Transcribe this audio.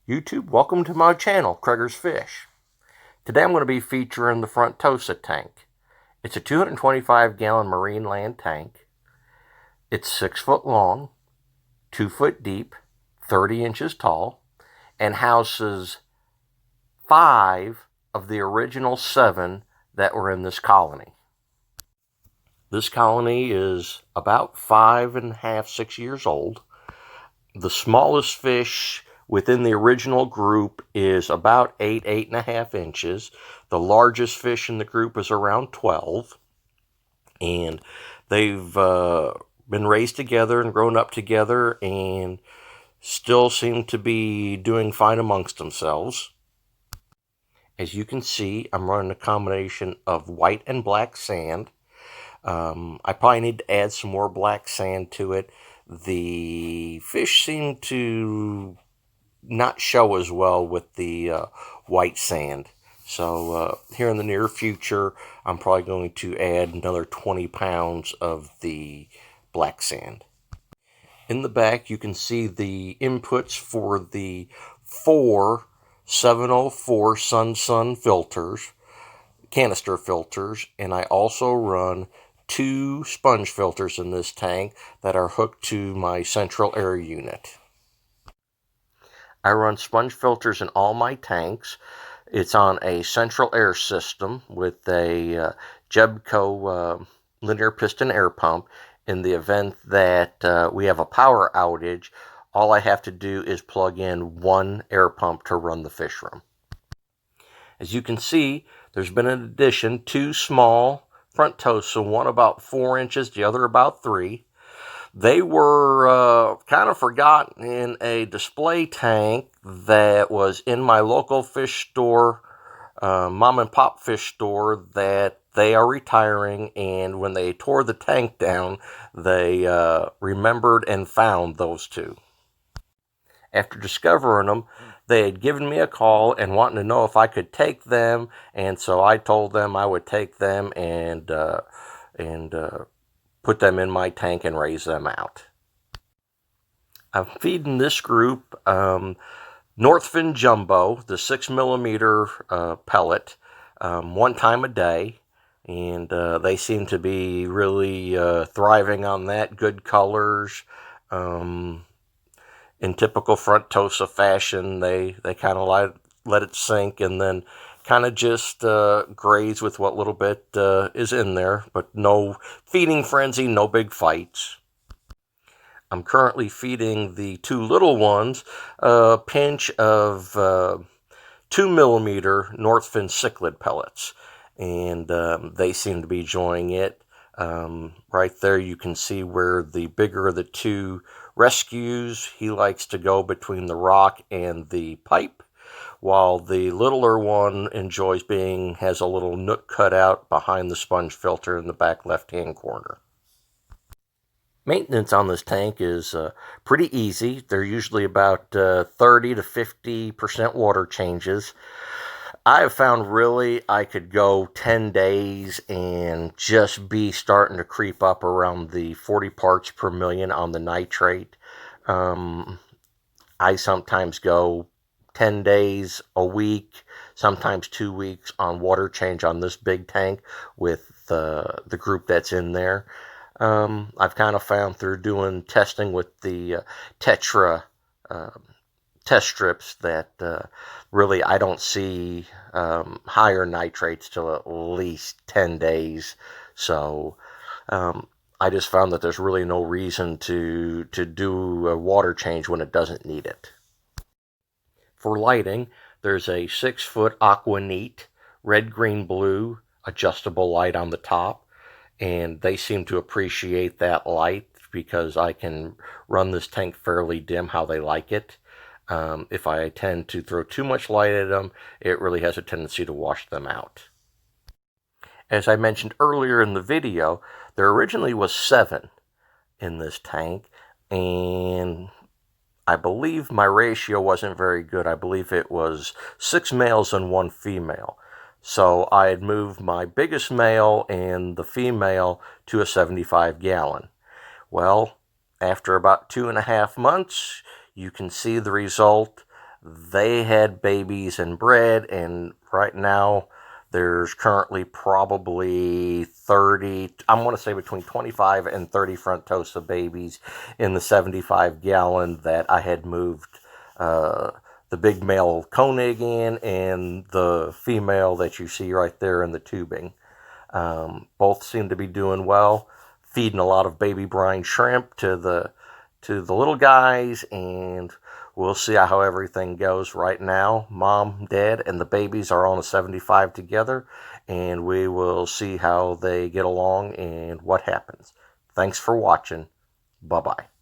YouTube, welcome to my channel, Craigor's Fish. Today I'm going to be featuring the Frontosa tank. It's a 225-gallon marine land tank. It's 6 foot long, 2 foot deep, 30 inches tall, and houses 5 of the original 7 that were in this colony. This colony is about 5.5, 6 years old. The smallest fish within the original group is about 8.5 inches. The largest fish in the group is around 12. And they've been raised together and grown up together and still seem to be doing fine amongst themselves. As you can see, I'm running a combination of white and black sand. I probably need to add some more black sand to it. The fish seem to not show as well with the white sand. So here in the near future, I'm probably going to add another 20 pounds of the black sand. In the back, you can see the inputs for the 4 704 Sun filters, canister filters, and I also run 2 sponge filters in this tank that are hooked to my central air unit. I run sponge filters in all my tanks. It's on a central air system with a Jebco linear piston air pump. In the event that we have a power outage, all I have to do is plug in 1 air pump to run the fish room. As you can see, there's been an addition, 2 small Frontosa, one about 4 inches, the other about 3. They were kind of forgotten in a display tank that was in my local fish store, mom and pop fish store, that they are retiring, and when they tore the tank down, they remembered and found those 2. After discovering them, they had given me a call and wanting to know if I could take them, and so I told them I would take them and put them in my tank and raise them out. I'm feeding this group Northfin Jumbo, the 6mm pellet, 1 time a day, and they seem to be really thriving on that. Good colors. In typical Frontosa fashion, they kind of let it sink and then kind of just graze with what little bit is in there, but no feeding frenzy, no big fights. I'm currently feeding the 2 little ones a pinch of 2mm Northfin cichlid pellets, and they seem to be enjoying it. Right there you can see where the bigger of the 2 rescues. He likes to go between the rock and the pipe, while the littler one has a little nook cut out behind the sponge filter in the back left-hand corner. Maintenance on this tank is pretty easy. They're usually about 30 to 50% water changes. I have found really I could go 10 days and just be starting to creep up around the 40 parts per million on the nitrate. I sometimes go 10 days, a week, sometimes 2 weeks on water change on this big tank with the group that's in there. I've kind of found through doing testing with the Tetra test strips that really I don't see higher nitrates till at least 10 days. So I just found that there's really no reason to do a water change when it doesn't need it. For lighting, there's a 6-foot Aqua Neat red, green, blue adjustable light on the top, and they seem to appreciate that light because I can run this tank fairly dim how they like it. If I tend to throw too much light at them, it really has a tendency to wash them out. As I mentioned earlier in the video, there originally was 7 in this tank, and I believe my ratio wasn't very good. I believe it was 6 males and 1 female. So I had moved my biggest male and the female to a 75-gallon. Well, after about 2.5 months, you can see the result. They had babies and bred, and right now there's currently probably 30, I'm going to say between 25 and 30 Frontosa babies in the 75-gallon that I had moved the big male Koenig in and the female that you see right there in the tubing. Both seem to be doing well, feeding a lot of baby brine shrimp to the little guys, and we'll see how everything goes. Right now, Mom, Dad, and the babies are on a 75 together, and we will see how they get along and what happens. Thanks for watching. Bye-bye.